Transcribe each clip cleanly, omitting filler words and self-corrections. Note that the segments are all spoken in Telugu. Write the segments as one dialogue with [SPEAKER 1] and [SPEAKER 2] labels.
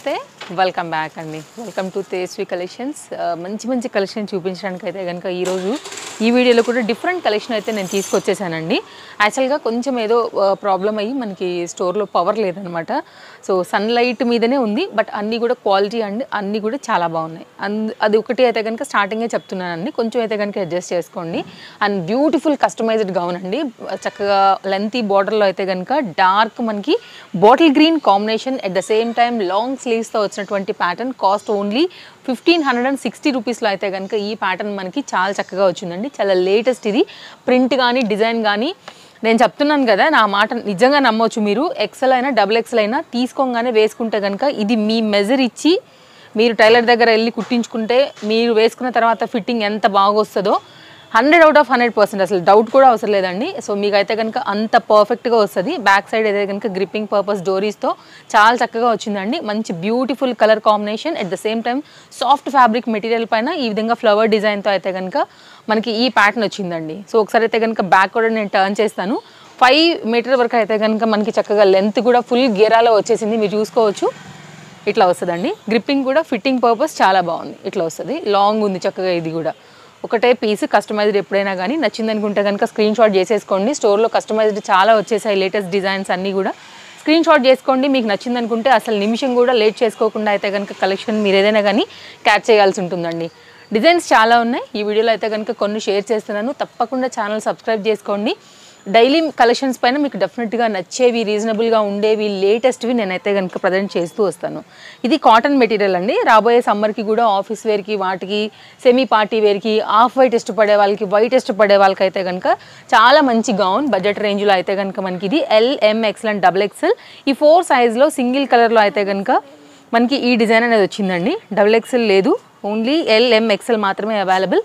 [SPEAKER 1] నమస్తే వెల్కమ్ బ్యాక్ అండి. Welcome to Tejaswi collections. మంచి కలెక్షన్ చూపించడానికి అయితే కనుక ఈరోజు ఈ వీడియోలో కూడా డిఫరెంట్ కలెక్షన్ అయితే నేను తీసుకొచ్చేసానండి. యాక్చువల్గా కొంచెం ఏదో ప్రాబ్లం అయ్యి మనకి స్టోర్లో పవర్ లేదనమాట. సో సన్లైట్ మీదనే ఉంది, బట్ అన్నీ కూడా క్వాలిటీ అండ్ అన్నీ కూడా చాలా బాగున్నాయి. అది ఒకటి అయితే కనుక స్టార్టింగే చెప్తున్నానండి, కొంచెం అయితే కనుక అడ్జస్ట్ చేసుకోండి. అండ్ బ్యూటిఫుల్ కస్టమైజ్డ్ గౌన్ అండి, చక్కగా లెంతీ బార్డర్లో అయితే కనుక డార్క్ మనకి bottle green combination, at the same time long స్లీవ్స్తో వచ్చినటువంటి ప్యాటర్న్. కాస్ట్ ఓన్లీ 1560 రూపీస్లో అయితే కనుక ఈ ప్యాటర్న్ మనకి చాలా చక్కగా వచ్చిందండి. చాలా లేటెస్ట్ ఇది. ప్రింట్ కానీ డిజైన్ కానీ నేను చెప్తున్నాను కదా, నా మాట నిజంగా నమ్మొచ్చు మీరు. ఎక్సెల్ అయినా డబుల్ ఎక్సెల్ అయినా తీసుకోగానే వేసుకుంటే కనుక ఇది మీ మెజర్ ఇచ్చి మీరు టైలర్ దగ్గర వెళ్ళి కుట్టించుకుంటే మీరు వేసుకున్న తర్వాత ఫిట్టింగ్ ఎంత బాగా వస్తుందో 100 out of 100%, అసలు డౌట్ కూడా అవసరం లేదండి. సో మీకు అయితే కనుక అంత పర్ఫెక్ట్గా వస్తుంది. బ్యాక్ సైడ్ అయితే కనుక గ్రిప్పింగ్ పర్పస్ డోరీస్తో చాలా చక్కగా వచ్చిందండి. మంచి beautiful colour combination, at the same time soft fabric material పైన ఈ విధంగా ఫ్లవర్ డిజైన్తో అయితే కనుక మనకి ఈ ప్యాటర్న్ వచ్చిందండి. సో ఒకసారి అయితే కనుక బ్యాక్ కూడా నేను టర్న్ చేస్తాను. 5 మీటర్ వరకు అయితే కనుక మనకి చక్కగా లెంత్ కూడా ఫుల్ గేరాలో వచ్చేసింది, మీరు చూసుకోవచ్చు. ఇట్లా వస్తుందండి. గ్రిప్పింగ్ కూడా ఫిట్టింగ్ పర్పస్ చాలా బాగుంది. ఇట్లా వస్తుంది, లాంగ్ ఉంది చక్కగా. ఇది కూడా ఒకటే పీస్, కస్టమైజ్డ్. ఎప్పుడైనా కానీ నచ్చింది అనుకుంటే కనుక స్క్రీన్ షాట్ చేసేసుకోండి. స్టోర్లో కస్టమైజ్డ్ చాలా వచ్చేసాయి, లేటెస్ట్ డిజైన్స్ అన్నీ కూడా. స్క్రీన్ షాట్ చేసుకోండి. మీకు నచ్చింది అనుకుంటే అసలు నిమిషం కూడా లేట్ చేసుకోకుండా అయితే కనుక కలెక్షన్ మీరు ఏదైనా కానీ క్యాచ్ చేయాల్సి ఉంటుందండి. డిజైన్స్ చాలా ఉన్నాయి. ఈ వీడియోలో అయితే కనుక కొన్ని షేర్ చేస్తున్నాను. తప్పకుండా ఛానల్ సబ్స్క్రైబ్ చేసుకోండి. డైలీ కలెక్షన్స్ పైన మీకు డెఫినెట్గా నచ్చేవి, రీజనబుల్గా ఉండేవి, లేటెస్ట్వి నేనైతే కనుక ప్రజెంట్ చేస్తూ వస్తాను. ఇది కాటన్ మెటీరియల్ అండి. రాబోయే సమ్మర్కి కూడా ఆఫీస్ వేర్కి, వాటికి, సెమీ పార్టీ వేర్కి, ఆఫ్ వైట్ ఇష్టపడే వాళ్ళకి, వైట్ ఇష్టపడే వాళ్ళకి అయితే కనుక చాలా మంచి గౌన్. బడ్జెట్ రేంజ్లో అయితే కనుక మనకి ఇది LM, XL అండ్ XXL ఈ 4 సైజ్లో సింగిల్ కలర్లో అయితే కనుక మనకి ఈ డిజైన్ అనేది వచ్చిందండి. XXL లేదు, ఓన్లీ LM, XL మాత్రమే అవైలబుల్.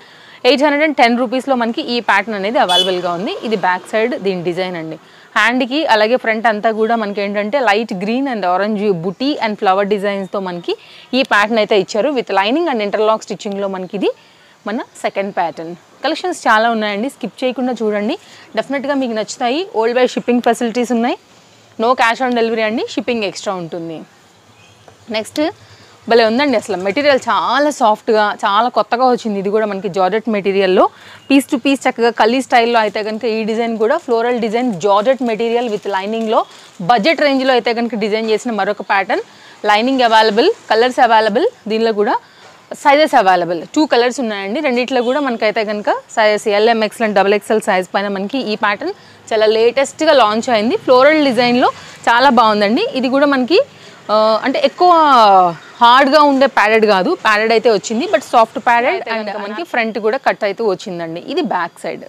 [SPEAKER 1] 810 రూపీస్లో మనకి ఈ ప్యాటర్న్ అనేది అవైలబుల్గా ఉంది. ఇది బ్యాక్ సైడ్ దీని డిజైన్ అండి. హ్యాండ్కి అలాగే ఫ్రంట్ అంతా కూడా మనకి ఏంటంటే light green and orange buti and flower డిజైన్స్తో మనకి ఈ ప్యాటర్న్ అయితే ఇచ్చారు. విత్ లైనింగ్ అండ్ ఇంటర్లాక్ స్టిచ్చింగ్లో మనకి ఇది మన సెకండ్ ప్యాటర్న్. కలెక్షన్స్ చాలా ఉన్నాయండి, స్కిప్ చేయకుండా చూడండి. డెఫినెట్గా మీకు నచ్చుతాయి. ఓల్డ్ వైడ్ షిప్పింగ్ ఫెసిలిటీస్ ఉన్నాయి. నో క్యాష్ ఆన్ డెలివరీ అండి, షిప్పింగ్ ఎక్స్ట్రా ఉంటుంది. నెక్స్ట్ భలే ఉందండి. అసలు మెటీరియల్ చాలా సాఫ్ట్గా, చాలా కొత్తగా వచ్చింది. ఇది కూడా మనకి జార్జెట్ మెటీరియల్లో పీస్ టు పీస్ చక్కగా కలీ స్టైల్లో అయితే కనుక ఈ డిజైన్ కూడా floral design, georgette material with లైనింగ్లో బడ్జెట్ రేంజ్లో అయితే కనుక డిజైన్ చేసిన మరొక pattern. Lining available, colours available, దీనిలో కూడా సైజెస్ అవైలబుల్. 2 కలర్స్ ఉన్నాయండి. రెండిట్లో కూడా మనకైతే కనుక size LM, XL and XXL size పైన మనకి ఈ ప్యాటర్న్ చాలా లేటెస్ట్గా లాంచ్ అయింది. ఫ్లోరల్ డిజైన్లో చాలా బాగుందండి. ఇది కూడా మనకి అంటే ఎక్కువ హార్డ్గా ఉండే ప్యాడెడ్ కాదు, ప్యాడెడ్ అయితే వచ్చింది, బట్ సాఫ్ట్ ప్యాడెడ్. అండ్ మనకి ఫ్రంట్ కూడా కట్ అయితే వచ్చిందండి. ఇది బ్యాక్ సైడ్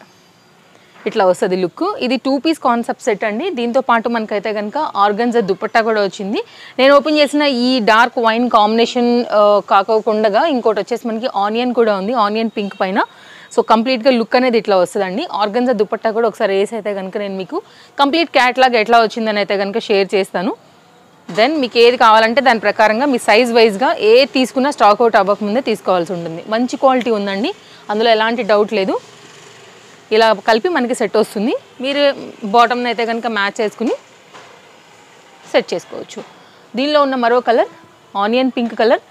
[SPEAKER 1] ఇట్లా వస్తుంది లుక్. ఇది 2 పీస్ కాన్సెప్ట్ సెట్ అండి. దీంతో పాటు మనకైతే కనుక ఆర్గన్జా దుపట్టా కూడా వచ్చింది. నేను ఓపెన్ చేసిన ఈ డార్క్ వైన్ కాంబినేషన్ కాకుండా ఇంకోటి వచ్చేసి మనకి ఆనియన్ కూడా ఉంది, ఆనియన్ పింక్ పైన. సో కంప్లీట్గా లుక్ అనేది ఇట్లా వస్తుందండి. ఆర్గన్జా దుపట్టా కూడా ఒకసారి వేసి అయితే కనుక నేను మీకు కంప్లీట్ క్యాట్లాగ్ ఎట్లా వచ్చిందని అయితే కనుక షేర్ చేస్తాను. దెన్ మీకు ఏది కావాలంటే దాని ప్రకారంగా మీ సైజ్ వైజ్గా ఏది తీసుకున్నా స్టాక్ అవుట్ అవ్వకముందే తీసుకోవాల్సి ఉంటుంది. మంచి క్వాలిటీ ఉందండి, అందులో ఎలాంటి డౌట్ లేదు. ఇలా కలిపి మనకి సెట్ వస్తుంది. మీరు బాటమ్ని అయితే కనుక మ్యాచ్ చేసుకుని సెట్ చేసుకోవచ్చు. దీనిలో ఉన్న మరో colour onion pink colour.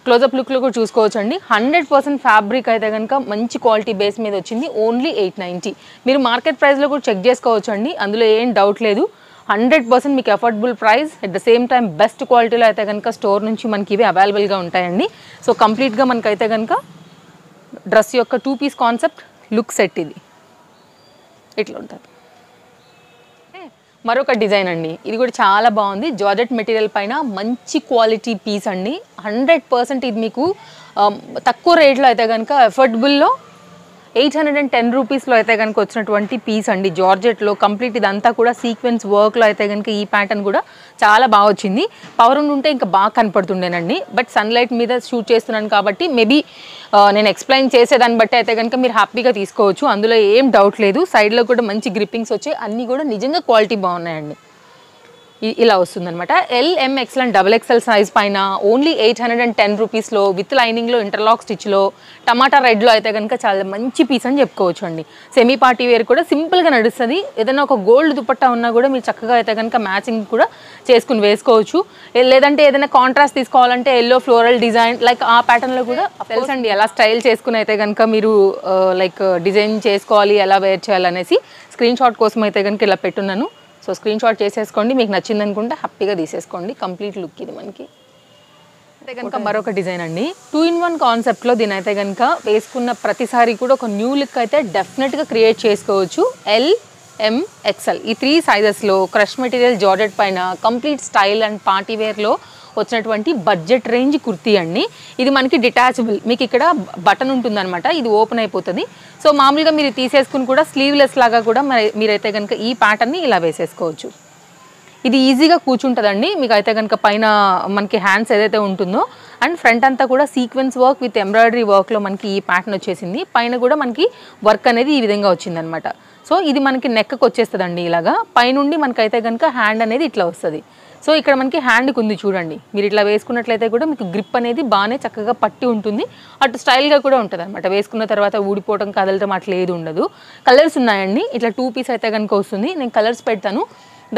[SPEAKER 1] Closeup లుక్లో కూడా చూసుకోవచ్చు అండి. 100% ఫ్యాబ్రిక్ అయితే కనుక మంచి క్వాలిటీ బేస్ మీద వచ్చింది. ఓన్లీ 890. మీరు మార్కెట్ ప్రైస్లో కూడా చెక్ చేసుకోవచ్చు అండి, అందులో ఏం డౌట్ లేదు. 100% మీకు affordable price, at the same time best క్వాలిటీలో అయితే కనుక స్టోర్ నుంచి మనకి ఇవి అవైలబుల్గా ఉంటాయండి. సో కంప్లీట్గా మనకైతే కనుక డ్రెస్ యొక్క 2 పీస్ కాన్సెప్ట్ లుక్ సెట్ ఇది ఇట్లా ఉంటుంది. మరొక డిజైన్ అండి, ఇది కూడా చాలా బాగుంది. జార్జెట్ మెటీరియల్ పైన మంచి క్వాలిటీ పీస్ అండి. 100% ఇది మీకు తక్కువ రేట్లో అయితే కనుక అఫోర్డబుల్లో 810 రూపీస్లో అయితే కనుక వచ్చినటువంటి పీస్ అండి. జార్జెట్లో కంప్లీట్ ఇదంతా కూడా సీక్వెన్స్ వర్క్లో అయితే కనుక ఈ ప్యాటర్న్ కూడా చాలా బాగా వచ్చింది. పవర్ ఉంటే ఇంకా బాగా కనపడుతుండేనండి, బట్ సన్లైట్ మీద షూట్ చేస్తున్నాను కాబట్టి మేబీ నేను ఎక్స్ప్లెయిన్ చేసేదాన్ని బట్టి అయితే కనుక మీరు హ్యాపీగా తీసుకోవచ్చు, అందులో ఏం డౌట్ లేదు. సైడ్లో కూడా మంచి గ్రిప్పింగ్స్ వచ్చాయి, అన్నీ కూడా నిజంగా క్వాలిటీ బాగున్నాయండి. ఇలా వస్తుందన్నమాట. LMXL అండ్ XXL సైజ్ పైన ఓన్లీ 810 రూపీస్లో విత్ లైనింగ్లో ఇంటర్లాక్ స్టిచ్లో టమాటా రెడ్లో అయితే కనుక చాలా మంచి పీస్ అని చెప్పుకోవచ్చు అండి. సెమీ పార్టీ వేర్ కూడా సింపుల్గా నడుస్తుంది. ఏదైనా ఒక గోల్డ్ దుపట్టా ఉన్నా కూడా మీరు చక్కగా అయితే కనుక మ్యాచింగ్ కూడా చేసుకుని వేసుకోవచ్చు. లేదంటే ఏదైనా కాంట్రాస్ట్ తీసుకోవాలంటే ఎల్లో ఫ్లోరల్ డిజైన్ లైక్ ఆ ప్యాటర్న్లో కూడా తెలుసండి ఎలా స్టైల్ చేసుకుని అయితే కనుక మీరు లైక్ డిజైన్ చేసుకోవాలి, ఎలా వేర్ చేయాలనేసి స్క్రీన్ షాట్ కోసం అయితే కనుక ఇలా పెట్టున్నాను. సో స్క్రీన్ షాట్ చేసేసుకోండి, మీకు నచ్చింది అనుకుంటే హ్యాపీగా తీసేసుకోండి. కంప్లీట్ లుక్ ఇది మనకి. అయితే కనుక మరొక డిజైన్ అండి, 2-in-1 కాన్సెప్ట్లో దీని అయితే కనుక వేసుకున్న ప్రతిసారి కూడా ఒక న్యూ లుక్ అయితే డెఫినెట్గా క్రియేట్ చేసుకోవచ్చు. LMXL ఈ 3 సైజెస్లో క్రష్ మెటీరియల్ జార్జెట్ పైన కంప్లీట్ స్టైల్ అండ్ పార్టీ వేర్లో వచ్చినటువంటి బడ్జెట్ రేంజ్ కుర్తీ అండి. ఇది మనకి డిటాచబుల్, మీకు ఇక్కడ బటన్ ఉంటుందన్నమాట, ఇది ఓపెన్ అయిపోతుంది. సో మామూలుగా మీరు తీసేసుకుని కూడా స్లీవ్లెస్ లాగా కూడా మీరైతే కనుక ఈ ప్యాటర్న్ని ఇలా వేసేసుకోవచ్చు. ఇది ఈజీగా కూర్చుంటుందండి. మీకు అయితే కనుక పైన మనకి హ్యాండ్స్ ఏదైతే ఉంటుందో అండ్ ఫ్రంట్ అంతా కూడా సీక్వెన్స్ వర్క్ విత్ ఎంబ్రాయిడరీ వర్క్లో మనకి ఈ ప్యాటర్న్ వచ్చేసింది. పైన కూడా మనకి వర్క్ అనేది ఈ విధంగా వచ్చిందనమాట. సో ఇది మనకి నెక్కి వచ్చేస్తుందండి ఇలాగా. పైనుండి మనకైతే కనుక హ్యాండ్ అనేది ఇట్లా వస్తుంది. సో ఇక్కడ మనకి హ్యాండ్కి ఉంది చూడండి, మీరు ఇట్లా వేసుకున్నట్లయితే కూడా మీకు గ్రిప్ అనేది బాగానే చక్కగా పట్టి ఉంటుంది. అటు స్టైల్గా కూడా ఉంటుంది అనమాట. వేసుకున్న తర్వాత ఊడిపోవడం కదలటం అట్లా ఏది ఉండదు. కలర్స్ ఉన్నాయండి, ఇట్లా 2 పీస్ అయితే కనుక వస్తుంది. నేను కలర్స్ పెడతాను,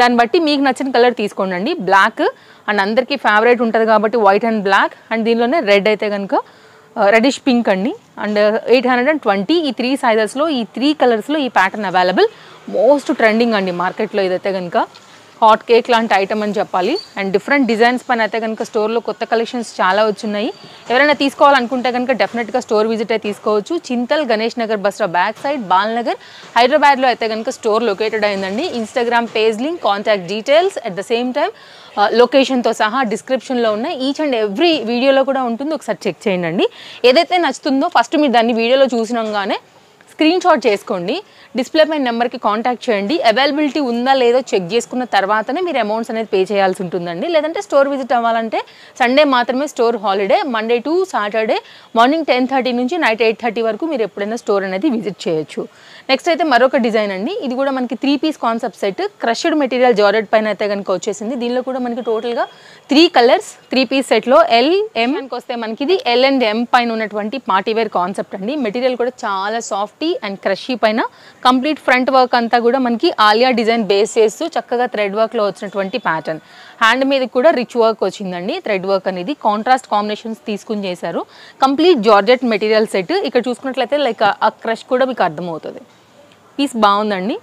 [SPEAKER 1] దాన్ని బట్టి మీకు నచ్చిన కలర్ తీసుకోండి. బ్లాక్ అండ్ అందరికీ ఫేవరెట్ ఉంటుంది కాబట్టి వైట్ అండ్ బ్లాక్, అండ్ దీనిలోనే రెడ్ అయితే కనుక రెడిష్ పింక్ అండి. అండ్ 820 ఈ 3 సైజెస్లో ఈ 3 కలర్స్లో ఈ ప్యాటర్న్ అవైలబుల్. మోస్ట్ ట్రెండింగ్ అండి మార్కెట్లో ఇదైతే కనుక. హాట్ కేక్ లాంటి ఐటమ్ అని చెప్పాలి. అండ్ డిఫరెంట్ డిజైన్స్ పైన అయితే కనుక స్టోర్లో కొత్త కలెక్షన్స్ చాలా వచ్చున్నాయి. ఎవరైనా తీసుకోవాలనుకుంటే కనుక డెఫినెట్గా స్టోర్ విజిట్ అయితే తీసుకోవచ్చు. Chintal Ganesh Nagar bus stop back side Balnagar హైదరాబాద్లో అయితే కనుక స్టోర్ లొకేటెడ్ అయిందండి. Instagram page link, contact details at the same time లొకేషన్తో సహా డిస్క్రిప్షన్లో ఉన్నాయి. ఈచ్ అండ్ ఎవ్రీ వీడియోలో కూడా ఉంటుంది, ఒకసారి చెక్ చేయండి. ఏదైతే నచ్చుతుందో ఫస్ట్ మీరు దాన్ని వీడియోలో చూసినాగానే స్క్రీన్ షాట్ చేసుకోండి, డిస్ప్లే పై నెంబర్కి కాంటాక్ట్ చేయండి. అవైలబిలిటీ ఉందా లేదో చెక్ చేసుకున్న తర్వాతనే మీరు అమౌంట్స్ అనేది పే చేయాల్సి ఉంటుందండి. లేదంటే స్టోర్ విజిట్ అవ్వాలంటే సండే మాత్రమే store holiday, Monday to Saturday morning 10:30 నుంచి నైట్ 8:30 వరకు మీరు ఎప్పుడైనా స్టోర్ అనేది విజిట్ చేయొచ్చు. నెక్స్ట్ అయితే మరొక డిజైన్ అండి, ఇది కూడా మనకి 3 piece concept set crushed material georgette పైన అయితే కనుక వచ్చేసింది. దీనిలో కూడా మనకి టోటల్గా 3 కలర్స్ 3 పీస్ సెట్లో LM వస్తే మనకి ఇది L&M పైన ఉన్నటువంటి పార్టీవేర్ కాన్సెప్ట్ అండి. మెటీరియల్ కూడా చాలా సాఫ్టీ అండ్ క్రషీ పైన కంప్లీట్ ఫ్రంట్ వర్క్ అంతా కూడా మనకి ఆలియా డిజైన్ బేస్ చేస్తూ చక్కగా థ్రెడ్ వర్క్లో వచ్చినటువంటి ప్యాటర్న్. హ్యాండ్ మీద కూడా రిచ్ వర్క్ వచ్చిందండి. థ్రెడ్ వర్క్ అనేది కాంట్రాస్ట్ కాంబినేషన్స్ తీసుకుని చేశారు. Complete georgette material set. ఇక్కడ చూసుకున్నట్లయితే లైక్ ఆ క్రష్ కూడా మీకు అర్థమవుతుంది. పీస్ బాగుందండి.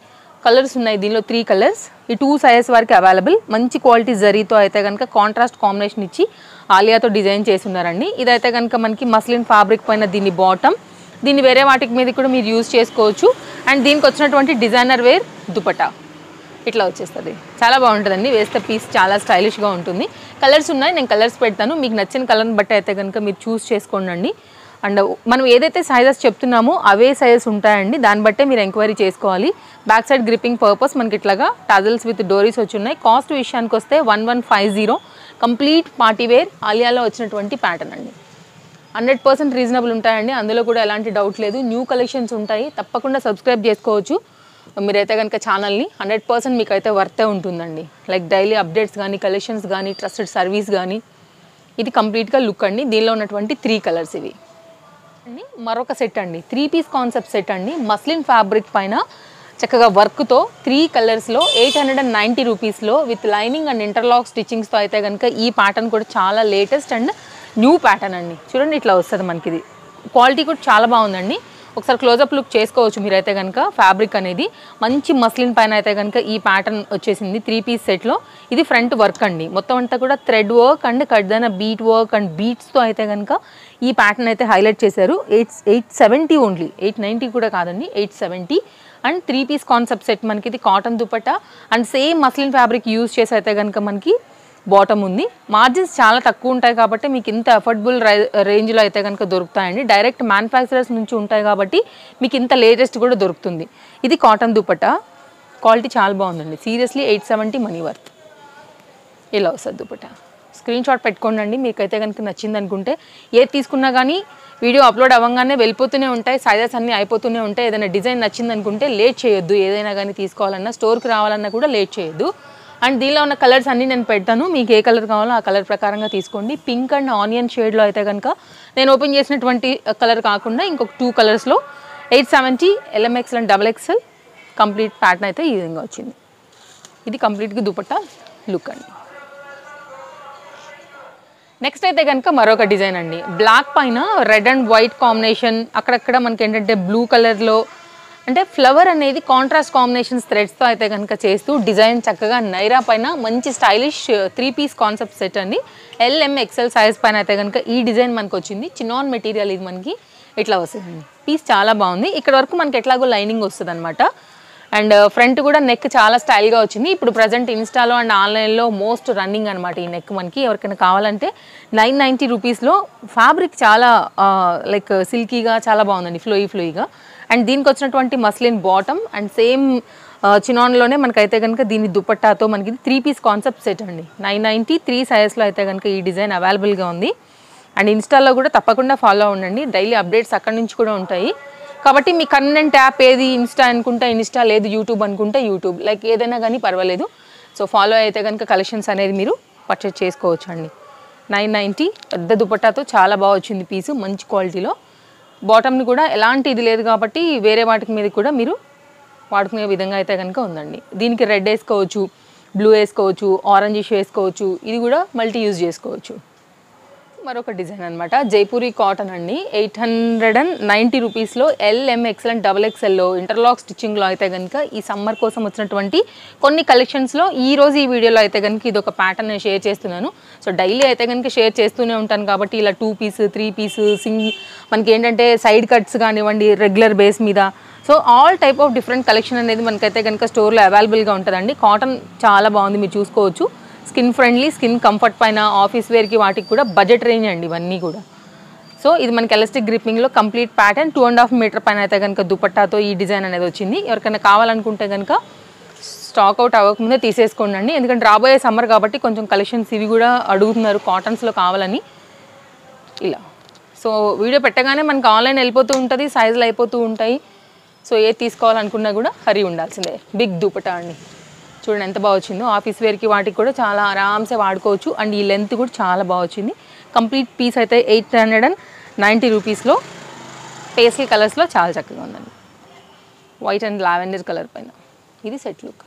[SPEAKER 1] కలర్స్ ఉన్నాయి దీనిలో 3 కలర్స్. ఈ 2 సైజెస్ వరకు అవైలబుల్. మంచి క్వాలిటీ జరీతో అయితే కనుక కాంట్రాస్ట్ కాంబినేషన్ ఇచ్చి ఆలియాతో డిజైన్ చేసి ఉన్నారండి. ఇదైతే కనుక మనకి మస్లిన్ ఫ్యాబ్రిక్ పైన దీని బాటమ్, దీన్ని వేరే వాటికి మీద కూడా మీరు యూజ్ చేసుకోవచ్చు. అండ్ దీనికి వచ్చినటువంటి డిజైనర్ వేర్ దుపట్టా ఇట్లా వచ్చేస్తుంది. చాలా బాగుంటుందండి, వేస్తే పీస్ చాలా స్టైలిష్గా ఉంటుంది. కలర్స్ ఉన్నాయి, నేను కలర్స్ పెడతాను, మీకు నచ్చిన కలర్ని బట్టి అయితే కనుక మీరు చూస్ చేసుకోండి. అండ్ మనం ఏదైతే సైజెస్ చెప్తున్నామో అవే సైజెస్ ఉంటాయండి, దాన్ని బట్టే మీరు ఎంక్వైరీ చేసుకోవాలి. బ్యాక్ సైడ్ గ్రిప్పింగ్ పర్పస్ మనకి ఇట్లాగా టజల్స్ విత్ డోరీస్ వచ్చి ఉన్నాయి. కాస్ట్ విషయానికి వస్తే 1150. కంప్లీట్ పార్టీవేర్ ఆలియాలో వచ్చినటువంటి ప్యాటర్న్ అండి. 100% రీజనబుల్ ఉంటాయండి, అందులో కూడా ఎలాంటి డౌట్ లేదు. న్యూ కలెక్షన్స్ ఉంటాయి, తప్పకుండా సబ్స్క్రైబ్ చేసుకోవచ్చు మీరైతే కనుక ఛానల్ని. 100% మీకు అయితే వర్తే ఉంటుందండి. లైక్ డైలీ అప్డేట్స్ కానీ, కలెక్షన్స్ కానీ, ట్రస్టెడ్ సర్వీస్ కానీ. ఇది కంప్లీట్గా లుక్ అండి. దీనిలో ఉన్నటువంటి 3 కలర్స్ ఇవి అండి. మరొక సెట్ అండి, 3 పీస్ కాన్సెప్ట్ సెట్ అండి. మస్లిన్ ఫ్యాబ్రిక్ పైన చక్కగా వర్క్తో 3 కలర్స్లో 890 రూపీస్లో విత్ లైనింగ్ అండ్ ఇంటర్లాక్ స్టిచ్చింగ్స్తో అయితే కనుక ఈ ప్యాటర్న్ కూడా చాలా లేటెస్ట్ అండ్ న్యూ ప్యాటర్న్ అండి. చూడండి ఇట్లా వస్తుంది మనకి. ఇది క్వాలిటీ కూడా చాలా బాగుందండి. ఒకసారి క్లోజప్ లుక్ చేసుకోవచ్చు మీరైతే కనుక. ఫ్యాబ్రిక్ అనేది మంచి మస్లిన్ పైన అయితే కనుక ఈ ప్యాటర్న్ వచ్చేసింది 3 పీస్ సెట్లో. ఇది ఫ్రంట్ వర్క్ అండి, మొత్తం అంతా కూడా థ్రెడ్ వర్క్ అండ్ కడ్దైన బీట్ వర్క్ అండ్ బీట్స్తో అయితే కనుక ఈ ప్యాటర్న్ అయితే హైలైట్ చేశారు. 870 ఓన్లీ, 890 కూడా కాదండి, 870. అండ్ 3 పీస్ కాన్సెప్ట్ సెట్ మనకి. ఇది cotton dupatta and same muslin fabric use చేసి అయితే కనుక మనకి బాటమ్ ఉంది. మార్జిన్స్ చాలా తక్కువ ఉంటాయి కాబట్టి మీకు ఇంత అఫోర్డబుల్ రేంజ్లో అయితే కనుక దొరుకుతాయండి. డైరెక్ట్ మ్యానుఫ్యాక్చరర్స్ నుంచి ఉంటాయి కాబట్టి మీకు ఇంత లేటెస్ట్ కూడా దొరుకుతుంది. ఇది కాటన్ దుపట్టా, క్వాలిటీ చాలా బాగుందండి. Seriously 870 money worth. ఇలా వస్తుంది దుపట్టా. స్క్రీన్ షాట్ పెట్టుకోండి మీకైతే కనుక నచ్చింది అనుకుంటే. ఏది తీసుకున్నా కానీ వీడియో అప్లోడ్ అవ్వగానే వెళ్ళిపోతూనే ఉంటాయి, సైజెస్ అన్నీ అయిపోతూనే ఉంటాయి. ఏదైనా డిజైన్ నచ్చింది అనుకుంటే లేట్ చేయొద్దు. ఏదైనా కానీ తీసుకోవాలన్నా, స్టోర్కి రావాలన్నా కూడా లేట్ చేయొద్దు. అండ్ దీనిలో ఉన్న కలర్స్ అన్నీ నేను పెడతాను, మీకు ఏ కలర్ కావాలో ఆ కలర్ ప్రకారంగా తీసుకోండి. పింక్ అండ్ ఆనియన్ షేడ్లో అయితే కనుక నేను ఓపెన్ చేసినటువంటి కలర్ కాకుండా ఇంకొక 2 కలర్స్లో 870 LMXL and XXL complete pattern అయితే ఈ విధంగా వచ్చింది. ఇది కంప్లీట్గా దుపట్టా లుక్ అండి. నెక్స్ట్ అయితే కనుక మరొక డిజైన్ అండి. బ్లాక్ పైన రెడ్ అండ్ వైట్ కాంబినేషన్, అక్కడక్కడ మనకి ఏంటంటే బ్లూ కలర్లో అంటే ఫ్లవర్ అనేది కాంట్రాస్ట్ కాంబినేషన్స్ థ్రెడ్స్తో అయితే కనుక చేస్తూ డిజైన్ చక్కగా నైరా పైన మంచి స్టైలిష్ 3 పీస్ కాన్సెప్ట్ సెట్ అండి. LMXL సైజ్ పైన అయితే కనుక ఈ డిజైన్ మనకు వచ్చింది. చినాన్ మెటీరియల్ ఇది మనకి ఇట్లా వస్తుందండి. పీస్ చాలా బాగుంది. ఇక్కడ వరకు మనకి ఎట్లాగో లైనింగ్ వస్తుంది అనమాట. అండ్ ఫ్రంట్ కూడా నెక్ చాలా స్టైల్గా వచ్చింది. ఇప్పుడు ప్రజెంట్ ఇన్స్టాలో అండ్ ఆన్లైన్లో మోస్ట్ రన్నింగ్ అనమాట ఈ నెక్. మనకి ఎవరికైనా కావాలంటే 990 రూపీస్లో ఫ్యాబ్రిక్ చాలా లైక్ సిల్కీగా చాలా బాగుందండి, ఫ్లోయిగా. అండ్ దీనికి వచ్చినటువంటి మస్లిన్ బాటమ్ అండ్ సేమ్ చినాన్లోనే మనకైతే కనుక దీని దుపట్టాతో మనకి 3 పీస్ కాన్సెప్ట్ సెట్ అండి. 993 సైజ్లో అయితే కనుక ఈ డిజైన్ అవైలబుల్గా ఉంది. అండ్ ఇన్స్టాలో కూడా తప్పకుండా ఫాలో ఉండండి, డైలీ అప్డేట్స్ అక్కడి నుంచి కూడా ఉంటాయి. కాబట్టి మీ కన్వెంట్ యాప్ ఏది, ఇన్స్టా అనుకుంటే ఇన్స్టా, లేదు యూట్యూబ్ అనుకుంటే యూట్యూబ్, లైక్ ఏదైనా కానీ పర్వాలేదు. సో ఫాలో అయితే కనుక కలెక్షన్స్ అనేది మీరు పర్చేస్ చేసుకోవచ్చు అండి. 990 పెద్ద దుపట్టాతో చాలా బాగా వచ్చింది పీసు, మంచి క్వాలిటీలో. బాటమ్ని కూడా ఎలాంటి ఇది లేదు కాబట్టి వేరే వాటికి మీద కూడా మీరు వాడుకునే విధంగా అయితే కనుక ఉందండి. దీనికి రెడ్ వేసుకోవచ్చు, బ్లూ వేసుకోవచ్చు, ఆరెంజిష్ వేసుకోవచ్చు. ఇది కూడా మల్టీ యూజ్ చేసుకోవచ్చు. మరొక డిజైన్ అనమాట, జైపూరి కాటన్ అండి. 890 రూపీస్లో LMXL అండ్ XXLలో ఇంటర్లాక్ స్టిచ్చింగ్లో అయితే కనుక ఈ సమ్మర్ కోసం వచ్చినటువంటి కొన్ని కలెక్షన్స్లో ఈరోజు ఈ వీడియోలో అయితే కనుక ఇది ఒక ప్యాటర్న్ నేను షేర్ చేస్తున్నాను. సో డైలీ అయితే కనుక షేర్ చేస్తూనే ఉంటాను కాబట్టి ఇలా 2 పీస్ 3 పీస్ మనకి ఏంటంటే సైడ్ కట్స్ కానివ్వండి రెగ్యులర్ బేస్ మీద, so all type of different collection అనేది మనకైతే కనుక స్టోర్లో అవైలబుల్గా ఉంటుందండి. కాటన్ చాలా బాగుంది, మీరు చూసుకోవచ్చు. స్కిన్ ఫ్రెండ్లీ, స్కిన్ కంఫర్ట్ పైన, ఆఫీస్ వేర్కి వాటికి కూడా బడ్జెట్ రేంజ్ అండి ఇవన్నీ కూడా. సో ఇది మనకి ఎలాస్టిక్ గ్రిప్పింగ్లో కంప్లీట్ ప్యాటర్న్ 2.5 మీటర్ పైన అయితే కనుక దుపట్టాతో ఈ డిజైన్ అనేది వచ్చింది. ఎవరికైనా కావాలనుకుంటే కనుక స్టాక్ అవుట్ అవ్వకముందే తీసేసుకోండి అండి, ఎందుకంటే రాబోయే సమ్మర్ కాబట్టి కొంచెం కలెక్షన్స్ ఇవి కూడా అడుగుతున్నారు కాటన్స్లో కావాలని. ఇలా సో వీడియో పెట్టగానే మనకు ఆన్లైన్ వెళ్ళిపోతూ ఉంటుంది, సైజులు అయిపోతూ ఉంటాయి. సో ఏది తీసుకోవాలనుకున్నా కూడా హరి ఉండాల్సిందే. బిగ్ దుపట్టా అండి, చూడండి ఎంత బాగా వచ్చిందో. ఆఫీస్ వేర్కి వాటికి కూడా చాలా ఆరామ్సే వాడుకోవచ్చు. అండ్ ఈ లెంత్ కూడా చాలా బాగా వచ్చింది. కంప్లీట్ పీస్ అయితే 890 రూపీస్లో పేస్టల్ కలర్స్లో చాలా చక్కగా ఉందండి. వైట్ అండ్ లావెండర్ కలర్ పైన ఇది సెట్ లుక్.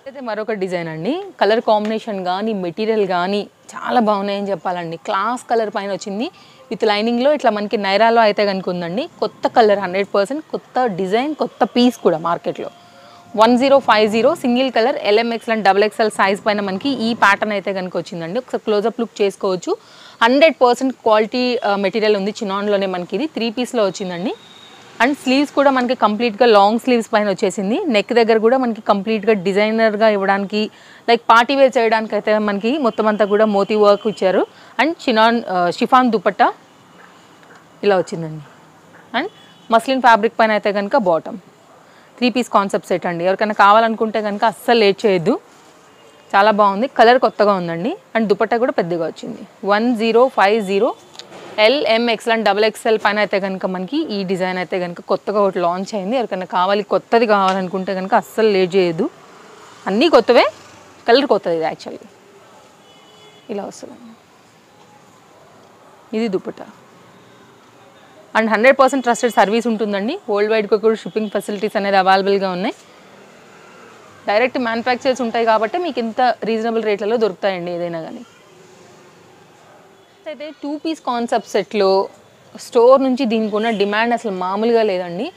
[SPEAKER 1] అయితే మరొక డిజైన్ అండి. కలర్ కాంబినేషన్ కానీ మెటీరియల్ కానీ చాలా బాగున్నాయని చెప్పాలండి. క్లాస్ కలర్ పైన వచ్చింది విత్ లైనింగ్లో ఇట్లా మనకి నైరాలో అయితే కనుక ఉందండి. కొత్త కలర్ 100%, కొత్త డిజైన్, కొత్త పీస్ కూడా మార్కెట్లో. 1050 single colour LMXL and XXL size పైన మనకి ఈ ప్యాటర్న్ అయితే కనుక వచ్చిందండి. ఒకసారి క్లోజప్ లుక్ చేసుకోవచ్చు. 100% క్వాలిటీ మెటీరియల్ ఉంది. చినాన్లోనే మనకి ఇది 3 పీస్లో వచ్చిందండి. అండ్ స్లీవ్స్ కూడా మనకి కంప్లీట్గా లాంగ్ స్లీవ్స్ పైన వచ్చేసింది. నెక్ దగ్గర కూడా మనకి కంప్లీట్గా డిజైనర్గా ఇవ్వడానికి, లైక్ పార్టీ వేర్ చేయడానికి అయితే మనకి మొత్తం అంతా కూడా మోతీ వర్క్ ఇచ్చారు. అండ్ షిఫాన్ దుపట్టా ఇలా వచ్చిందండి. అండ్ మస్లిన్ ఫ్యాబ్రిక్ పైన అయితే కనుక బాటమ్ 3 పీస్ కాన్సెప్ట్ సెట్ అండి. ఎవరికైనా కావాలనుకుంటే కనుక అస్సలు లేట్ చేయొద్దు, చాలా బాగుంది. కలర్ కొత్తగా ఉందండి. అండ్ దుపట్టా కూడా పెద్దగా వచ్చింది. 1050 LMXL అండ్ XXL పైన అయితే కనుక మనకి ఈ డిజైన్ అయితే కనుక కొత్తగా ఒకటి లాంచ్ అయింది. ఎవరికైనా కొత్తది కావాలనుకుంటే కనుక అస్సలు లేట్ చేయొద్దు. అన్నీ కొత్తవే, కలర్ కొత్తది ఇది యాక్చువల్లీ. ఇలా వస్తుంది, ఇది దుపట్టా. అండ్ 100% ట్రస్టెడ్ సర్వీస్ ఉంటుందండి. వరల్డ్ వైడ్గా కూడా షిప్పింగ్ ఫెసిలిటీస్ అనేది అవైలబుల్గా ఉన్నాయి. డైరెక్ట్ మ్యానుఫ్యాక్చర్స్ ఉంటాయి కాబట్టి మీకు ఇంత రీజనబుల్ రేట్లలో దొరుకుతాయండి ఏదైనా కానీ. అయితే 2 పీస్ కాన్సెప్ట్ సెట్లో స్టోర్ నుంచి దీనికి ఉన్న డిమాండ్ అసలు మామూలుగా లేదండి.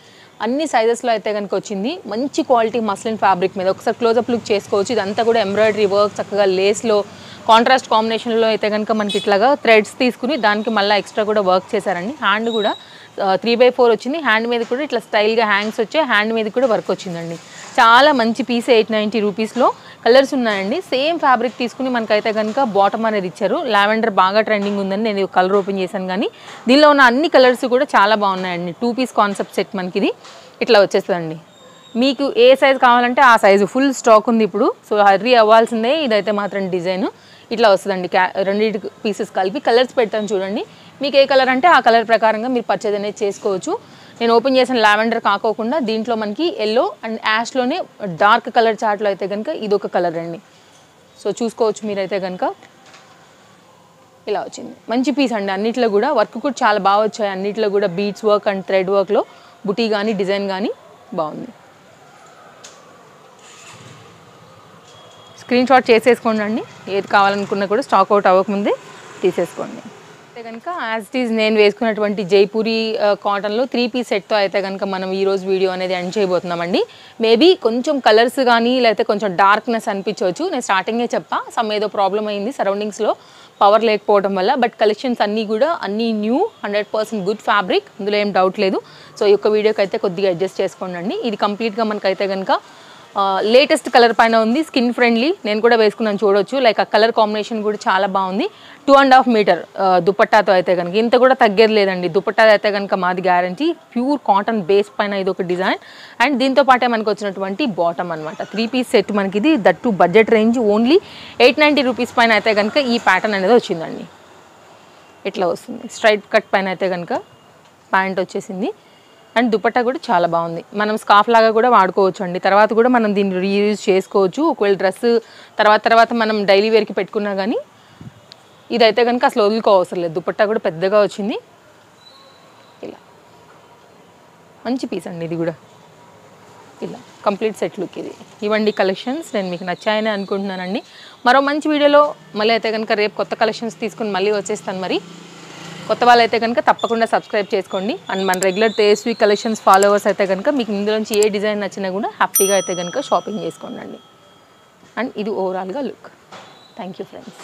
[SPEAKER 1] అన్ని సైజెస్లో అయితే కనుక వచ్చింది. మంచి క్వాలిటీ మస్లిన్ ఫ్యాబ్రిక్ మీద ఒకసారి క్లోజప్ లుక్ చేసుకోవచ్చు. ఇదంతా కూడా ఎంబ్రాయిడరీ వర్క్, చక్కగా లేస్లో కాంట్రాస్ట్ కాంబినేషన్లో అయితే కనుక మనకి ఇట్లాగా థ్రెడ్స్ తీసుకుని దానికి మళ్ళీ ఎక్స్ట్రా కూడా వర్క్ చేశారండి. హ్యాండ్ కూడా 3/4 వచ్చింది. హ్యాండ్ మీద కూడా ఇట్లా స్టైల్గా హ్యాంగ్స్ వచ్చాయి. హ్యాండ్ మీద కూడా వర్క్ వచ్చిందండి. చాలా మంచి పీస్ 890 రూపీస్లో. కలర్స్ ఉన్నాయండి. సేమ్ ఫ్యాబ్రిక్ తీసుకుని మనకైతే కనుక బాటమ్ అనేది ఇచ్చారు. లావెండర్ బాగా ట్రెండింగ్ ఉందని నేను కలర్ ఓపెన్ చేశాను, కానీ దీనిలో ఉన్న అన్ని కలర్స్ కూడా చాలా బాగున్నాయండి. 2 పీస్ కాన్సెప్ట్ సెట్ మనకి ఇది ఇట్లా వచ్చేస్తుందండి. మీకు ఏ సైజ్ కావాలంటే ఆ సైజు ఫుల్ స్టాక్ ఉంది ఇప్పుడు. సో హర్రీ అవ్వాల్సిందే. ఇదైతే మాత్రం డిజైన్ ఇట్లా వస్తుందండి. 2 పీసెస్ కలిపి కలర్స్ పెడతాను చూడండి. మీకు ఏ కలర్ అంటే ఆ కలర్ ప్రకారంగా మీరు పర్చేజ్ అనేది చేసుకోవచ్చు. నేను ఓపెన్ చేసిన లావెండర్ కాకోకుండా దీంట్లో మనకి ఎల్లో అండ్ యాష్లోనే డార్క్ కలర్ చార్ట్లో అయితే కనుక ఇది ఒక కలర్ అండి. సో చూసుకోవచ్చు మీరైతే కనుక ఇలా వచ్చింది. మంచి పీస్ అండి. అన్నిట్లో కూడా వర్క్ కూడా చాలా బాగా వచ్చాయి. అన్నిట్లో కూడా బీడ్స్ వర్క్ అండ్ థ్రెడ్ వర్క్లో బుటీ కానీ డిజైన్ కానీ బాగుంది. స్క్రీన్ షాట్ చేసేసుకోండి అండి. ఏది కావాలనుకున్నా కూడా స్టాక్ అవుట్ అవ్వకముందే తీసేసుకోండి. అయితే కనుక యాజ్ ఇట్ ఈజ్ నేను వేసుకున్నటువంటి జైపూరి కాటన్లో 3 పీస్ సెట్తో అయితే కనుక మనం ఈరోజు వీడియో అనేది ఎండ్ చేయబోతున్నామండి. మేబీ కొంచెం కలర్స్ కానీ లేకపోతే కొంచెం డార్క్నెస్ అనిపించవచ్చు. నేను స్టార్టింగే చెప్పా సమ్ ఏదో ప్రాబ్లం అయింది సరౌండింగ్స్లో పవర్ లేకపోవడం వల్ల. బట్ కలెక్షన్స్ అన్నీ కూడా అన్నీ న్యూ 100% గుడ్ ఫ్యాబ్రిక్, అందులో ఏం డౌట్ లేదు. సో ఈ యొక్క వీడియోకి అయితే కొద్దిగా అడ్జస్ట్ చేసుకోండి. ఇది కంప్లీట్గా మనకైతే కనుక లేటెస్ట్ కలర్ పైన ఉంది. స్కిన్ ఫ్రెండ్లీ, నేను కూడా వేసుకున్నాను చూడొచ్చు. లైక్ ఆ కలర్ కాంబినేషన్ కూడా చాలా బాగుంది. 2.5 మీటర్ దుపట్టాతో అయితే కనుక ఇంత కూడా తగ్గేది లేదండి. దుపట్టా అయితే కనుక మాది గ్యారంటీ. ప్యూర్ కాటన్ బేస్ పైన ఇది ఒక డిజైన్ అండ్ దీంతో పాటే మనకు వచ్చినటువంటి బాటమ్ అనమాట. 3 పీస్ సెట్ మనకి ఇది that budget range only 890 rupees పైన అయితే కనుక ఈ ప్యాటర్న్ అనేది వచ్చిందండి. ఇట్లా వస్తుంది. స్ట్రైట్ కట్ పైన అయితే కనుక ప్యాంట్ వచ్చేసింది అండ్ దుపట్టా కూడా చాలా బాగుంది. మనం స్కార్ఫ్ లాగా కూడా వాడుకోవచ్చు అండి. తర్వాత కూడా మనం దీన్ని రీయూజ్ చేసుకోవచ్చు. ఒకవేళ డ్రెస్ తర్వాత మనం డైలీ వేర్కి పెట్టుకున్నా కానీ ఇదైతే కనుక అసలు వదులుకో అవసరం లేదు. దుపట్టా కూడా పెద్దగా వచ్చింది. ఇలా మంచి పీస్ అండి. ఇది కూడా ఇలా కంప్లీట్ సెట్ లుక్ ఇది. ఇవ్వండి కలెక్షన్స్. నేను మీకు నచ్చాయని అనుకుంటున్నానండి. మరో మంచి వీడియోలో మళ్ళీ అయితే కనుక రేపు కొత్త కలెక్షన్స్ తీసుకుని మళ్ళీ వచ్చేస్తాను. మరి కొత్త వాళ్ళైతే కనుక తప్పకుండా సబ్స్క్రైబ్ చేసుకోండి. అండ్ మన రెగ్యులర్ తేజస్వి కలెక్షన్స్ ఫాలోవర్స్ అయితే కనుక మీకు ఇందులోంచి ఏ డిజైన్ నచ్చినా కూడా హ్యాపీగా అయితే కనుక షాపింగ్ చేసుకోండి. అండ్ ఇది ఓవరాల్గా లుక్. Thank you friends.